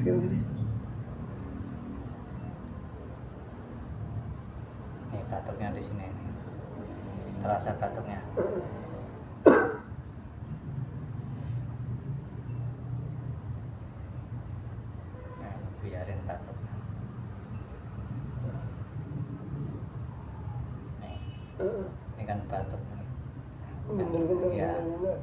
Sekarang sini. Nih batuknya di sini nih. Terasa batuknya. Nah, biarin batuknya. Nih, ini kan batuk nih. Bener-bener Ya. enggak.